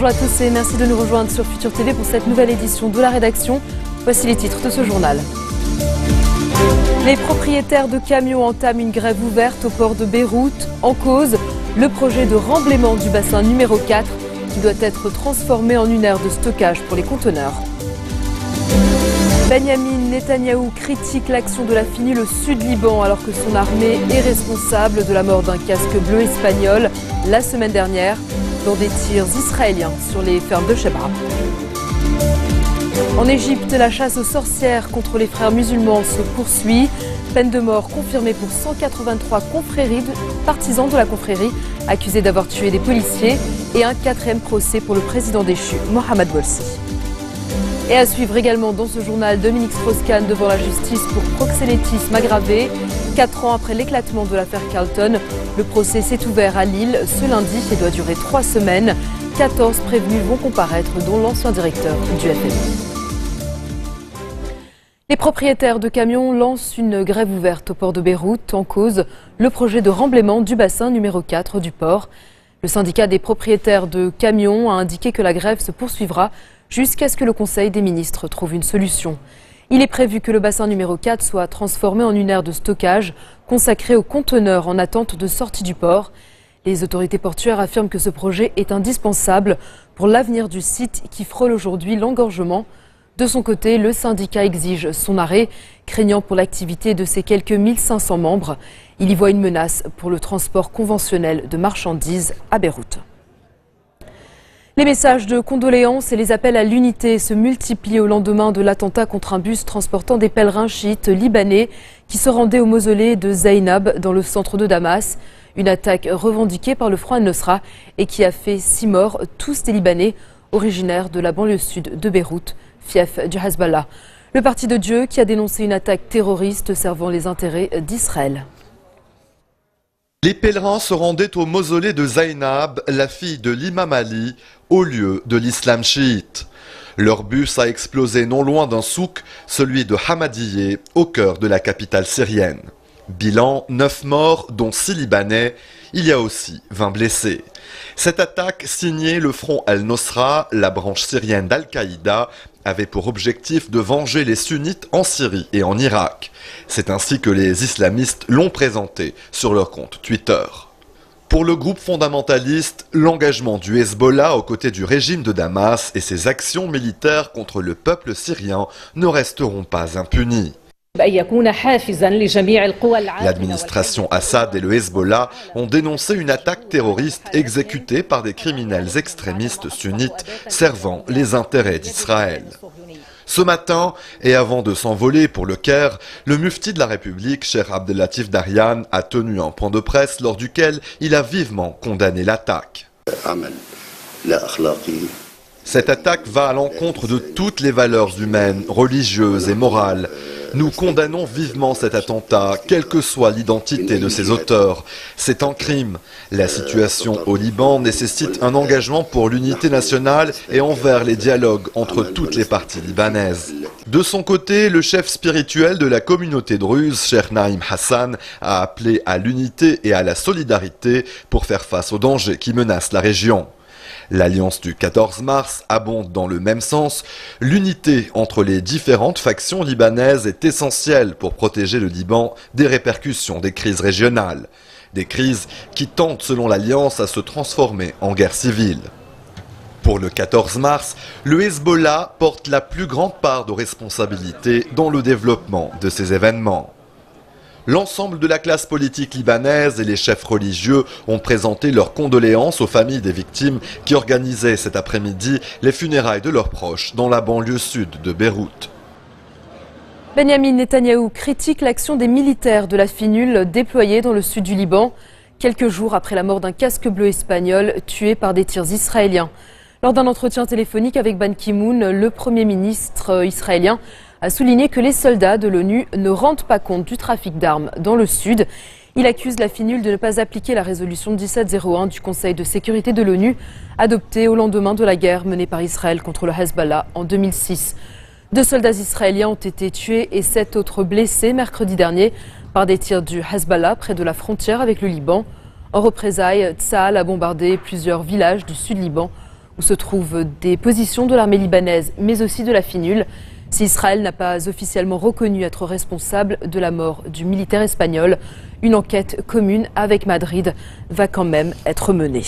Bonjour à tous et merci de nous rejoindre sur Futur TV pour cette nouvelle édition de la rédaction. Voici les titres de ce journal. Les propriétaires de camions entament une grève ouverte au port de Beyrouth. En cause, le projet de remblaiement du bassin numéro 4 qui doit être transformé en une aire de stockage pour les conteneurs. Benyamin Netanyahou critique l'action de la FNUL au sud-Liban alors que son armée est responsable de la mort d'un casque bleu espagnol la semaine dernière dans des tirs israéliens sur les fermes de Shebra. En Égypte, la chasse aux sorcières contre les frères musulmans se poursuit. Peine de mort confirmée pour 183 partisans de la confrérie accusés d'avoir tué des policiers et un 4e procès pour le président déchu, Mohamed Morsi. Et à suivre également dans ce journal, Dominique Strauss-Kahn devant la justice pour proxénétisme aggravé. 4 ans après l'éclatement de l'affaire Carlton, le procès s'est ouvert à Lille ce lundi et doit durer 3 semaines. 14 prévenus vont comparaître, dont l'ancien directeur du FMI. Les propriétaires de camions lancent une grève ouverte au port de Beyrouth. En cause, le projet de remblaiement du bassin numéro 4 du port. Le syndicat des propriétaires de camions a indiqué que la grève se poursuivra jusqu'à ce que le Conseil des ministres trouve une solution. Il est prévu que le bassin numéro 4 soit transformé en une aire de stockage consacrée aux conteneurs en attente de sortie du port. Les autorités portuaires affirment que ce projet est indispensable pour l'avenir du site qui frôle aujourd'hui l'engorgement. De son côté, le syndicat exige son arrêt, craignant pour l'activité de ses quelques 1500 membres. Il y voit une menace pour le transport conventionnel de marchandises à Beyrouth. Les messages de condoléances et les appels à l'unité se multiplient au lendemain de l'attentat contre un bus transportant des pèlerins chiites libanais qui se rendaient au mausolée de Zainab dans le centre de Damas. Une attaque revendiquée par le Front al-Nosra et qui a fait 6 morts, tous des Libanais originaires de la banlieue sud de Beyrouth, fief du Hezbollah. Le Parti de Dieu qui a dénoncé une attaque terroriste servant les intérêts d'Israël. Les pèlerins se rendaient au mausolée de Zainab, la fille de l'imam Ali, au lieu de l'islam chiite. Leur bus a explosé non loin d'un souk, celui de Hamadiyeh, au cœur de la capitale syrienne. Bilan, 9 morts, dont 6 Libanais. Il y a aussi 20 blessés. Cette attaque, signée le Front al-Nosra, la branche syrienne d'Al-Qaïda, avait pour objectif de venger les sunnites en Syrie et en Irak. C'est ainsi que les islamistes l'ont présenté sur leur compte Twitter. Pour le groupe fondamentaliste, l'engagement du Hezbollah aux côtés du régime de Damas et ses actions militaires contre le peuple syrien ne resteront pas impunis. L'administration Assad et le Hezbollah ont dénoncé une attaque terroriste exécutée par des criminels extrémistes sunnites servant les intérêts d'Israël. Ce matin, et avant de s'envoler pour le Caire, le mufti de la République, Cheikh Abdellatif Darian, a tenu un point de presse lors duquel il a vivement condamné l'attaque. Cette attaque va à l'encontre de toutes les valeurs humaines, religieuses et morales. Nous condamnons vivement cet attentat, quelle que soit l'identité de ses auteurs. C'est un crime. La situation au Liban nécessite un engagement pour l'unité nationale et envers les dialogues entre toutes les parties libanaises. De son côté, le chef spirituel de la communauté druze, Cheikh Naïm Hassan, a appelé à l'unité et à la solidarité pour faire face aux dangers qui menacent la région. L'alliance du 14 mars abonde dans le même sens. L'unité entre les différentes factions libanaises est essentielle pour protéger le Liban des répercussions des crises régionales. Des crises qui tentent, selon l'Alliance, à se transformer en guerre civile. Pour le 14 mars, le Hezbollah porte la plus grande part de responsabilité dans le développement de ces événements. L'ensemble de la classe politique libanaise et les chefs religieux ont présenté leurs condoléances aux familles des victimes qui organisaient cet après-midi les funérailles de leurs proches dans la banlieue sud de Beyrouth. Benyamin Netanyahou critique l'action des militaires de la FNUL déployés dans le sud du Liban, quelques jours après la mort d'un casque bleu espagnol tué par des tirs israéliens. Lors d'un entretien téléphonique avec Ban Ki-moon, le Premier ministre israélien a souligné que les soldats de l'ONU ne rendent pas compte du trafic d'armes dans le sud. Il accuse la FNUL de ne pas appliquer la résolution 1701 du Conseil de sécurité de l'ONU, adoptée au lendemain de la guerre menée par Israël contre le Hezbollah en 2006. 2 soldats israéliens ont été tués et 7 autres blessés mercredi dernier par des tirs du Hezbollah près de la frontière avec le Liban. En représailles, Tsahal a bombardé plusieurs villages du sud Liban où se trouvent des positions de l'armée libanaise, mais aussi de la FINUL. Si Israël n'a pas officiellement reconnu être responsable de la mort du militaire espagnol, une enquête commune avec Madrid va quand même être menée.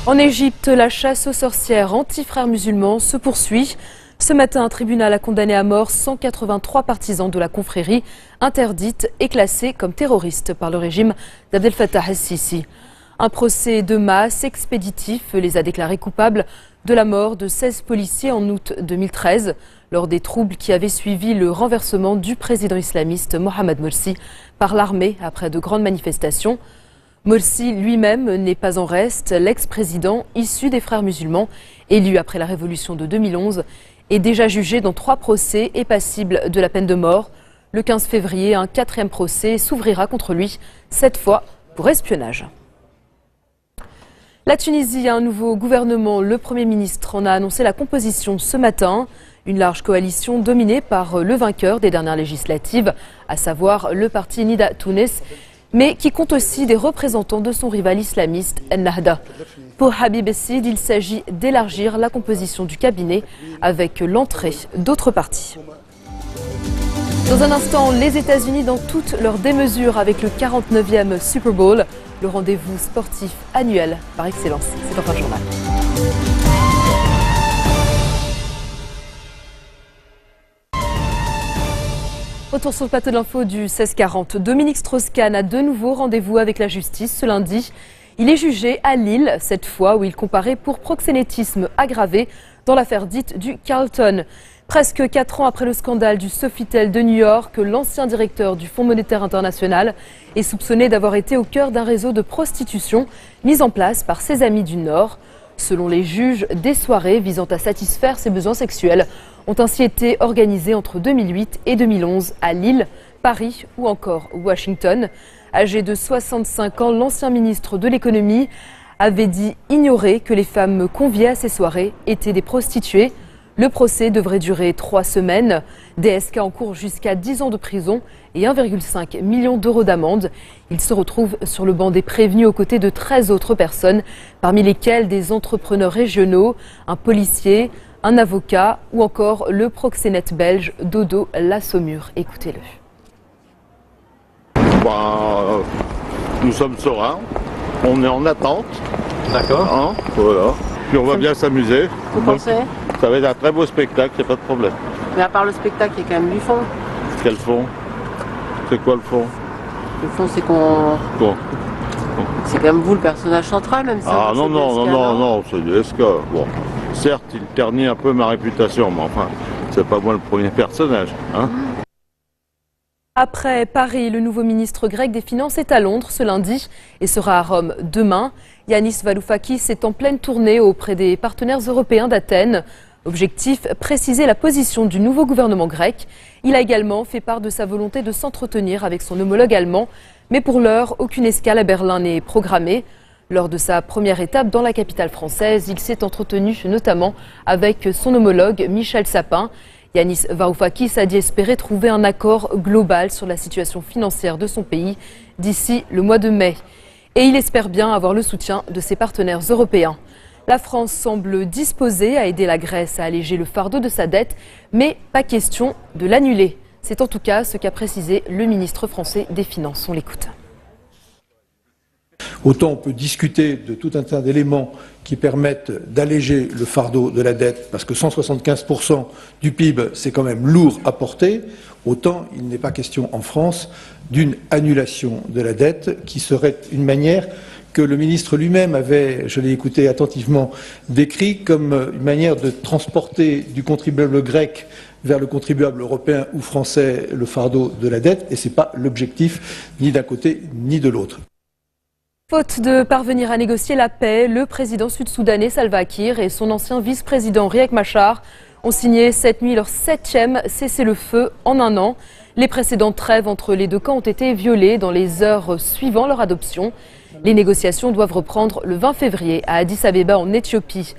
En Égypte, la chasse aux sorcières anti-frères musulmans se poursuit. Ce matin, un tribunal a condamné à mort 183 partisans de la confrérie, interdite et classée comme terroristes par le régime d'Abdel Fattah el-Sisi. Un procès de masse expéditif les a déclarés coupables de la mort de 16 policiers en août 2013, lors des troubles qui avaient suivi le renversement du président islamiste Mohamed Morsi par l'armée après de grandes manifestations. Morsi lui-même n'est pas en reste. L'ex-président, issu des frères musulmans, élu après la révolution de 2011, est déjà jugé dans 3 procès et passible de la peine de mort. Le 15 février, un 4e procès s'ouvrira contre lui, cette fois pour espionnage. La Tunisie a un nouveau gouvernement. Le Premier ministre en a annoncé la composition ce matin. Une large coalition dominée par le vainqueur des dernières législatives, à savoir le parti Nida Tounes, mais qui compte aussi des représentants de son rival islamiste Ennahda. Pour Habib Essid, il s'agit d'élargir la composition du cabinet avec l'entrée d'autres partis. Dans un instant, les États-Unis dans toute leur démesure avec le 49e Super Bowl, le rendez-vous sportif annuel par excellence. C'est en fin de journal. Retour sur le plateau de l'info du 1640. Dominique Strauss-Kahn a de nouveau rendez-vous avec la justice ce lundi. Il est jugé à Lille, cette fois où il comparait pour proxénétisme aggravé dans l'affaire dite du Carlton. Presque 4 ans après le scandale du Sofitel de New York, l'ancien directeur du Fonds monétaire international est soupçonné d'avoir été au cœur d'un réseau de prostitution mis en place par ses amis du Nord. Selon les juges, des soirées visant à satisfaire ses besoins sexuels ont ainsi été organisées entre 2008 et 2011 à Lille, Paris ou encore Washington. Âgé de 65 ans, l'ancien ministre de l'économie avait dit ignorer que les femmes conviées à ces soirées étaient des prostituées. Le procès devrait durer 3 semaines. DSK encourt jusqu'à 10 ans de prison et 1,5 million d'euros d'amende. Il se retrouve sur le banc des prévenus aux côtés de 13 autres personnes, parmi lesquelles des entrepreneurs régionaux, un policier, un avocat ou encore le proxénète belge Dodo Lassaumur. Écoutez-le. Nous sommes sereins, on est en attente. D'accord. Hein, voilà. Puis on va bien s'amuser. Vous pensez? Ça va être un très beau spectacle, il n'y a pas de problème. Mais à part le spectacle, il y a quand même du fond. Quel fond? C'est quoi le fond? Le fond, c'est qu'on... Quoi? C'est quand même vous le personnage central, même si... Ah non, c'est du SK. Bon, certes, il ternit un peu ma réputation, mais enfin, c'est pas moi le premier personnage. Hein. Après Paris, le nouveau ministre grec des Finances est à Londres ce lundi et sera à Rome demain. Yanis Varoufakis est en pleine tournée auprès des partenaires européens d'Athènes. Objectif, préciser la position du nouveau gouvernement grec. Il a également fait part de sa volonté de s'entretenir avec son homologue allemand. Mais pour l'heure, aucune escale à Berlin n'est programmée. Lors de sa première étape dans la capitale française, il s'est entretenu notamment avec son homologue Michel Sapin. Yanis Varoufakis a dit espérer trouver un accord global sur la situation financière de son pays d'ici le mois de mai. Et il espère bien avoir le soutien de ses partenaires européens. La France semble disposée à aider la Grèce à alléger le fardeau de sa dette, mais pas question de l'annuler. C'est en tout cas ce qu'a précisé le ministre français des Finances. On l'écoute. Autant on peut discuter de tout un tas d'éléments qui permettent d'alléger le fardeau de la dette, parce que 175% du PIB, c'est quand même lourd à porter, autant il n'est pas question en France d'une annulation de la dette qui serait une manière que le ministre lui-même avait, je l'ai écouté attentivement, décrit comme une manière de transporter du contribuable grec vers le contribuable européen ou français le fardeau de la dette, et ce n'est pas l'objectif ni d'un côté ni de l'autre. Faute de parvenir à négocier la paix, le président sud-soudanais Salva Kiir et son ancien vice-président Riek Machar ont signé cette nuit leur 7e cessez-le-feu en un an. Les précédentes trêves entre les deux camps ont été violées dans les heures suivant leur adoption. Les négociations doivent reprendre le 20 février à Addis Abeba en Éthiopie.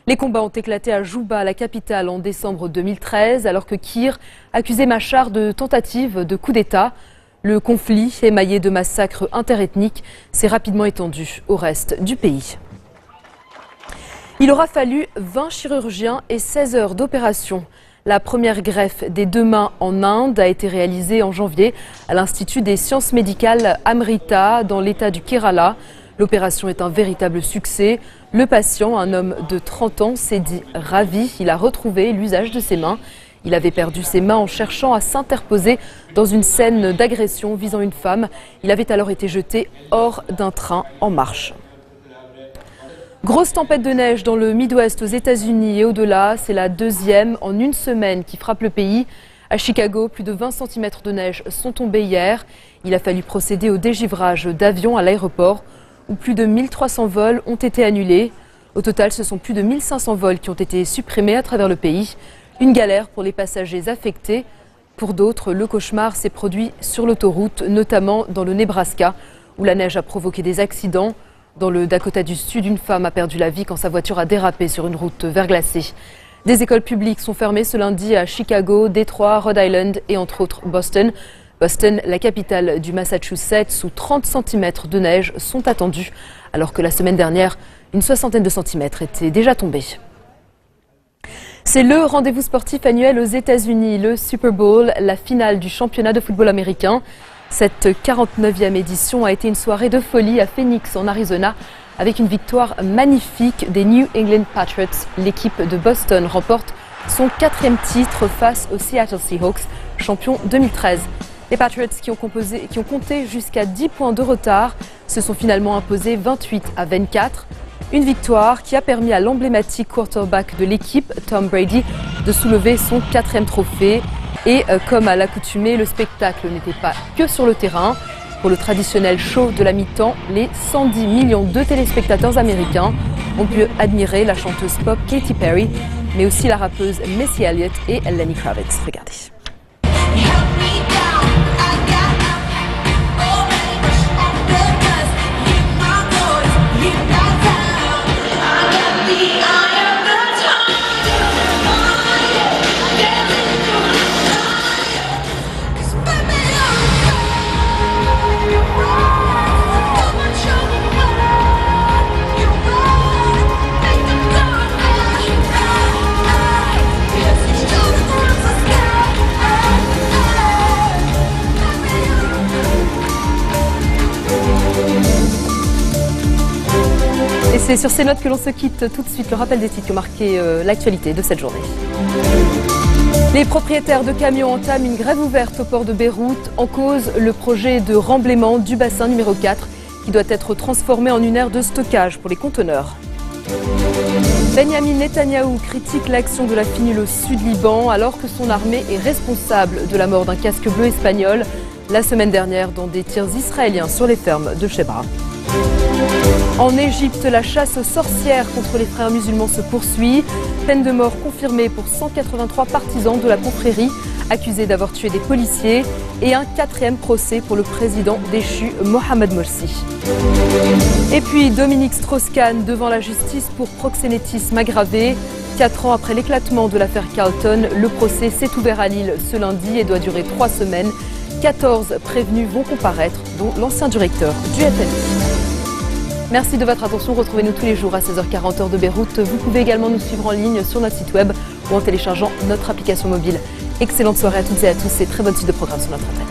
Les combats ont éclaté à Juba, la capitale, en décembre 2013, alors que Kiir accusait Machar de tentative de coup d'État. Le conflit, émaillé de massacres interethniques, s'est rapidement étendu au reste du pays. Il aura fallu 20 chirurgiens et 16 heures d'opération. La première greffe des 2 mains en Inde a été réalisée en janvier à l'Institut des sciences médicales Amrita dans l'État du Kerala. L'opération est un véritable succès. Le patient, un homme de 30 ans, s'est dit ravi. Il a retrouvé l'usage de ses mains. Il avait perdu ses mains en cherchant à s'interposer dans une scène d'agression visant une femme. Il avait alors été jeté hors d'un train en marche. Grosse tempête de neige dans le Midwest aux États-Unis et au-delà. C'est la 2e en une semaine qui frappe le pays. À Chicago, plus de 20 cm de neige sont tombés hier. Il a fallu procéder au dégivrage d'avions à l'aéroport où plus de 1300 vols ont été annulés. Au total, ce sont plus de 1500 vols qui ont été supprimés à travers le pays. Une galère pour les passagers affectés. Pour d'autres, le cauchemar s'est produit sur l'autoroute, notamment dans le Nebraska, où la neige a provoqué des accidents. Dans le Dakota du Sud, une femme a perdu la vie quand sa voiture a dérapé sur une route verglacée. Des écoles publiques sont fermées ce lundi à Chicago, Détroit, Rhode Island et entre autres Boston. Boston, la capitale du Massachusetts, où 30 cm de neige sont attendus, alors que la semaine dernière, une 60aine de centimètres étaient déjà tombés. C'est le rendez-vous sportif annuel aux États-Unis, le Super Bowl, la finale du championnat de football américain. Cette 49e édition a été une soirée de folie à Phoenix, en Arizona, avec une victoire magnifique des New England Patriots. L'équipe de Boston remporte son 4e titre face aux Seattle Seahawks, champions 2013. Les Patriots qui ont compté jusqu'à 10 points de retard se sont finalement imposés 28-24. Une victoire qui a permis à l'emblématique quarterback de l'équipe, Tom Brady, de soulever son 4e trophée. Et comme à l'accoutumée, le spectacle n'était pas que sur le terrain. Pour le traditionnel show de la mi-temps, les 110 millions de téléspectateurs américains ont pu admirer la chanteuse pop Katy Perry, mais aussi la rappeuse Missy Elliott et Lenny Kravitz. Regardez. Et c'est sur ces notes que l'on se quitte tout de suite. Le rappel des titres qui ont marqué l'actualité de cette journée. Les propriétaires de camions entament une grève ouverte au port de Beyrouth. En cause, le projet de remblaiement du bassin numéro 4 qui doit être transformé en une aire de stockage pour les conteneurs. Benyamin Netanyahou critique l'action de la FINUL au Sud-Liban alors que son armée est responsable de la mort d'un casque bleu espagnol la semaine dernière dans des tirs israéliens sur les fermes de Chebra. En Égypte, la chasse aux sorcières contre les frères musulmans se poursuit. Peine de mort confirmée pour 183 partisans de la confrérie accusés d'avoir tué des policiers et un 4e procès pour le président déchu Mohamed Morsi. Et puis Dominique Strauss-Kahn devant la justice pour proxénétisme aggravé. 4 ans après l'éclatement de l'affaire Carlton, le procès s'est ouvert à Lille ce lundi et doit durer 3 semaines. 14 prévenus vont comparaître, dont l'ancien directeur du FMI. Merci de votre attention. Retrouvez-nous tous les jours à 16h40 heure de Beyrouth. Vous pouvez également nous suivre en ligne sur notre site web ou en téléchargeant notre application mobile. Excellente soirée à toutes et à tous et très bonne suite de programme sur notre antenne.